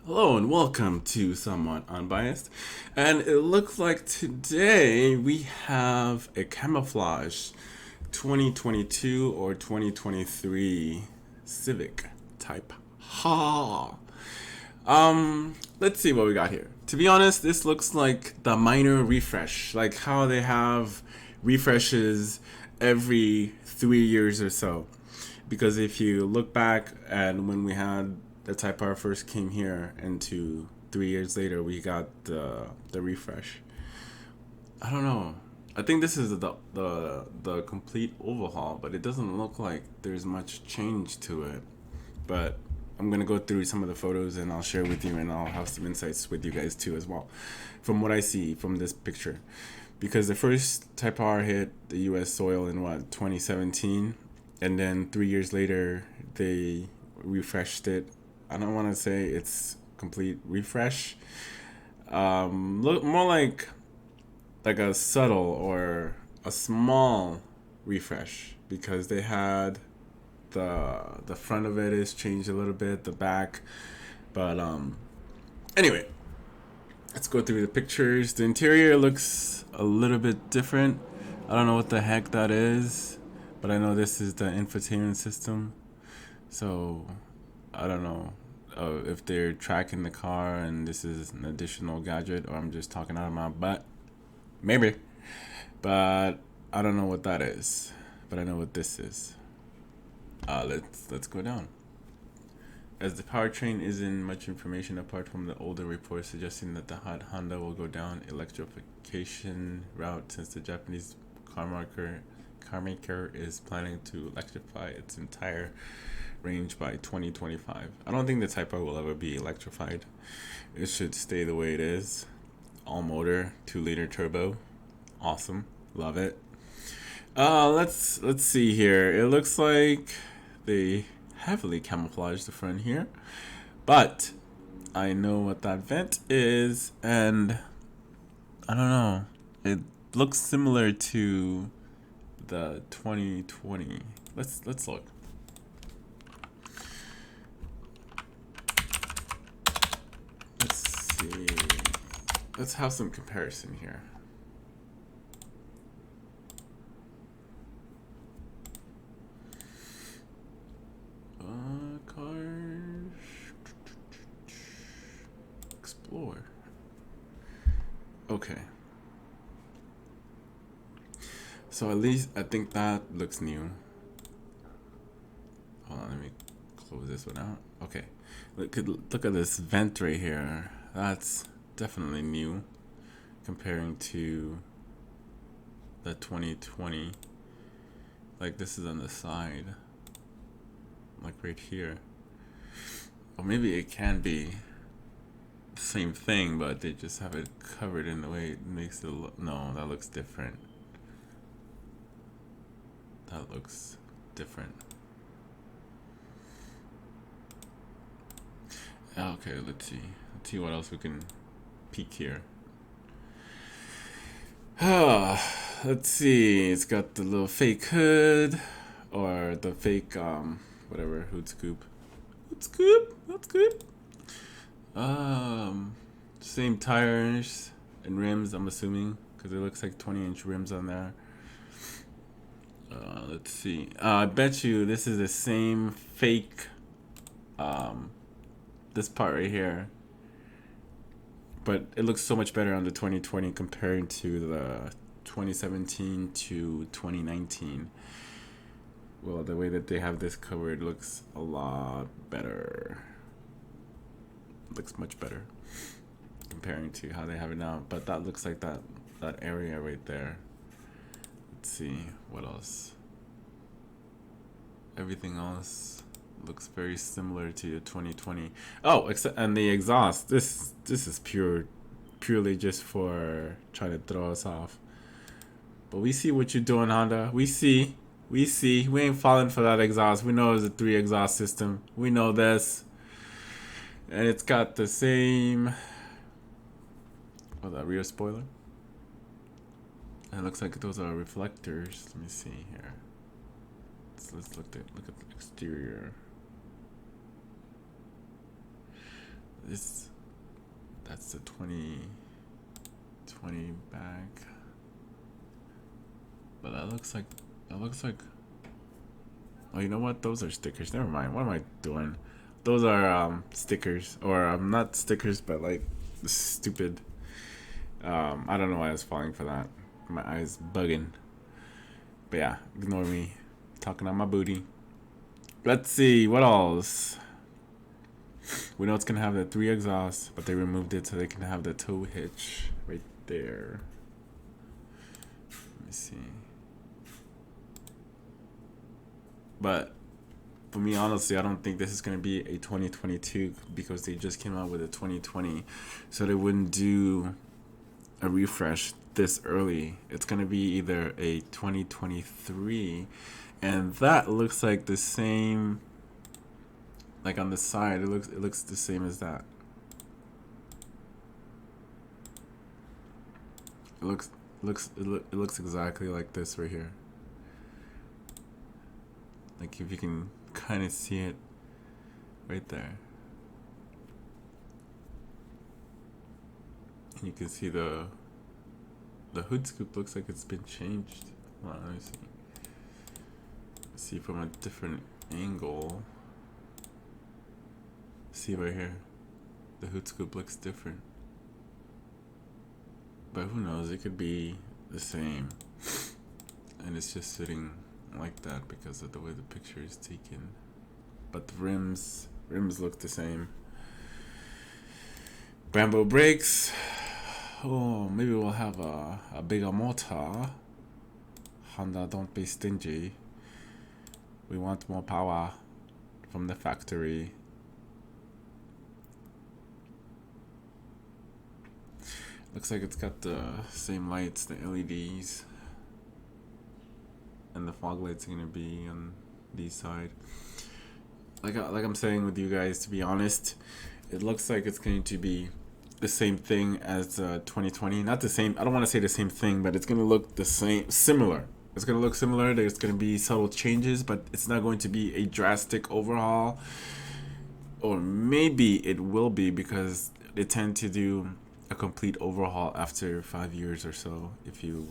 Hello and welcome to Somewhat Unbiased. And it looks like today we have a camouflage 2022 or 2023 Civic type. Ha! Let's see what we got here. To be honest, this looks like the minor refresh, like how they have refreshes every 3 years or so. Because if you look back at when we had the Type R first came here, into 3 years later we got the refresh. I don't know. I think this is the complete overhaul, but it doesn't look like there's much change to it. But I'm gonna go through some of the photos and I'll share with you, and I'll have some insights with you guys too as well, from what I see from this picture. Because the first Type R hit the U.S. soil in what 2017, and then 3 years later they refreshed it. I don't want to say it's complete refresh. Look more like a subtle or a small refresh, because they had the front of it is changed a little bit, the back, but anyway, let's go through the pictures. The interior looks a little bit different. I don't know what the heck that is, but I know this is the infotainment system. So I don't know if they're tracking the car and this is an additional gadget, or I'm just talking out of my butt. Maybe. But I don't know what that is. But I know what this is. Let's go down. As the powertrain isn't much information apart from the older reports suggesting that the Honda will go down electrification route, since the Japanese carmaker is planning to electrify its entire range by 2025. I don't think the Type R will ever be electrified. It should stay the way it is. All motor, 2-liter turbo. Awesome. Love it. Let's see here. It looks like they heavily camouflaged the front here, but I know what that vent is, and I don't know. It looks similar to the 2020. Let's look. Let's see. Let's have some comparison here. Cars. Explore. Okay. So at least I think that looks new. Hold on, let me close this one out. Okay. Look at this vent right here. That's definitely new comparing to the 2020. Like, this is on the side, like right here. Or maybe it can be the same thing, but they just have it covered in the way it makes it look. No, that looks different. That looks different. Okay, let's see what else we can peek here. Let's see. It's got the little fake hood, or the fake whatever, hood scoop. Same tires and rims, I'm assuming, because it looks like 20-inch rims on there. Let's see. I bet you this is the same fake. This part right here, but it looks so much better on the 2020 compared to the 2017 to 2019. Well, the way that they have this covered looks a lot better. Looks much better comparing to how they have it now. But that looks like that area right there. Let's see what else. Everything else looks very similar to the 2020. Oh, except, and the exhaust. This is purely just for trying to throw us off. But we see what you're doing, Honda. We see. We ain't falling for that exhaust. We know it's a 3 exhaust system. We know this. And it's got the same. Oh, that rear spoiler. And it looks like those are reflectors. Let me see here. Let's look at the exterior. This, that's the 2020 back. But that looks like, oh, you know what? Those are stickers. Never mind. What am I doing? Those are stickers, or not stickers, but like stupid. I don't know why I was falling for that. My eyes bugging. But yeah, ignore me. Talking on my booty. Let's see what else. We know it's gonna have the 3 exhausts, but they removed it so they can have the tow hitch right there. Let me see. But for me, honestly, I don't think this is going to be a 2022 because they just came out with a 2020. So they wouldn't do a refresh this early. It's going to be either a 2023, and that looks like the same. Like on the side, it looks the same as that. It looks exactly like this right here. Like if you can kind of see it right there. And you can see the hood scoop looks like it's been changed. Hold on, let me see. See from a different angle. See right here. The hood scoop looks different. But who knows, it could be the same. And it's just sitting like that because of the way the picture is taken. But the rims look the same. Brembo brakes. Oh, maybe we'll have a bigger motor. Honda, don't be stingy. We want more power from the factory. Looks like it's got the same lights, the LEDs. And the fog lights are gonna be on the side. Like I'm saying with you guys, to be honest, it looks like it's going to be the same thing as 2020. Not the same. I don't want to say the same thing, but it's gonna look the same, similar. It's gonna look similar. There's gonna be subtle changes, but it's not going to be a drastic overhaul. Or maybe it will be because they tend to do a complete overhaul after 5 years or so. If you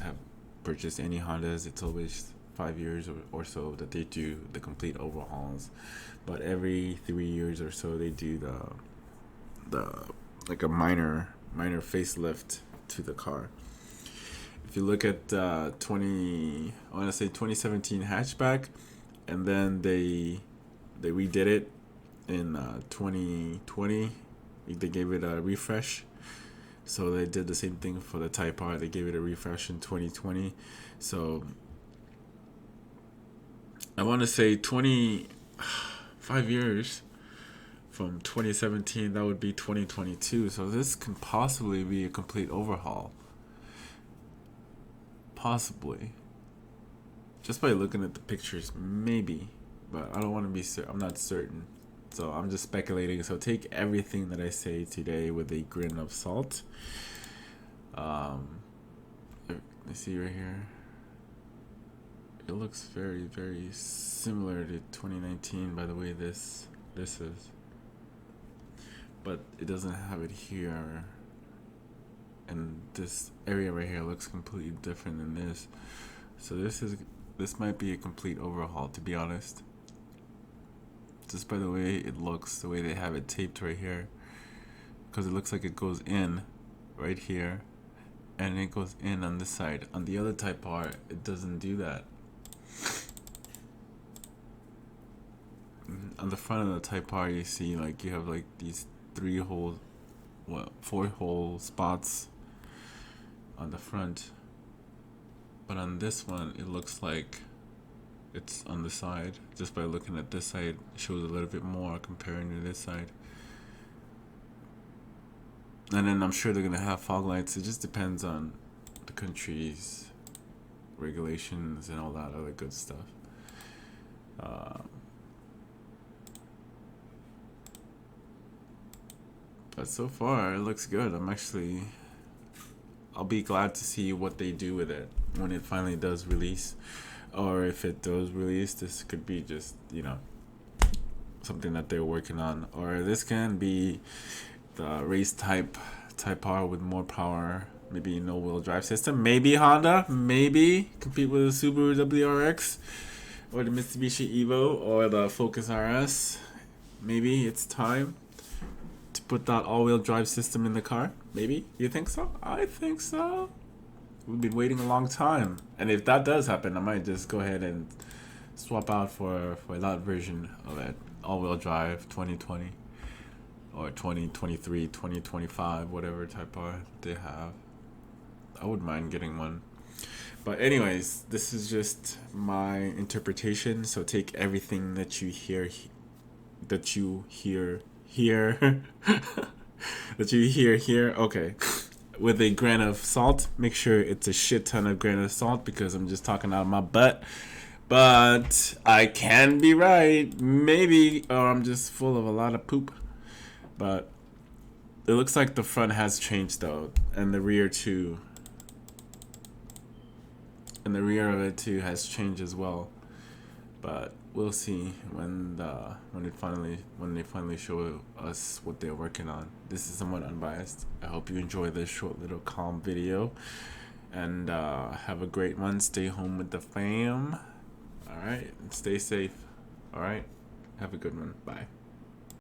have purchased any Hondas, it's always 5 years or so that they do the complete overhauls. But every 3 years or so they do the like a minor facelift to the car. If you look at 2017 hatchback, and then they redid it in 2020. They gave it a refresh. So they did the same thing for the Type R. They gave it a refresh in 2020. So I want to say 25 years from 2017. That would be 2022. So this can possibly be a complete overhaul. Possibly. Just by looking at the pictures, maybe. But I don't want to be certain. I'm not certain. So I'm just speculating. So take everything that I say today with a grain of salt. Let's see right here. It looks very, very similar to 2019 by the way this is. But it doesn't have it here. And this area right here looks completely different than this. So this might be a complete overhaul, to be honest. Just by the way it looks, the way they have it taped right here, because it looks like it goes in right here and it goes in on this side. On the other Type R, it doesn't do that. On the front of the Type R, you see like you have like these 4-hole spots on the front, but on this one it looks like it's on the side. Just by looking at this side, it shows a little bit more comparing to this side. And then I'm sure they're gonna have fog lights. It just depends on the country's regulations and all that other good stuff. But so far it looks good. I'll be glad to see what they do with it when it finally does release. Or if it does release, this could be just, something that they're working on. Or this can be the race type R with more power, maybe no wheel drive system, maybe Honda, maybe compete with the Subaru WRX or the Mitsubishi Evo or the Focus RS. Maybe it's time to put that all-wheel drive system in the car. Maybe. You think so? I think so. We've been waiting a long time, and if that does happen, I might just go ahead and swap out for that version of it, all-wheel drive 2020 or 2023, 2025, whatever type R they have. I wouldn't mind getting one. But anyways, this is just my interpretation, so take everything that you hear that you hear here okay, with a grain of salt. Make sure it's a shit ton of grain of salt, because I'm just talking out of my butt. But I can be right, maybe, or I'm just full of a lot of poop. But it looks like the front has changed though, and the rear too. And the rear of it too has changed as well. But we'll see when they finally show us what they're working on. This is somewhat unbiased. I hope you enjoy this short little calm video, and have a great one. Stay home with the fam. All right, stay safe. All right, have a good one. Bye.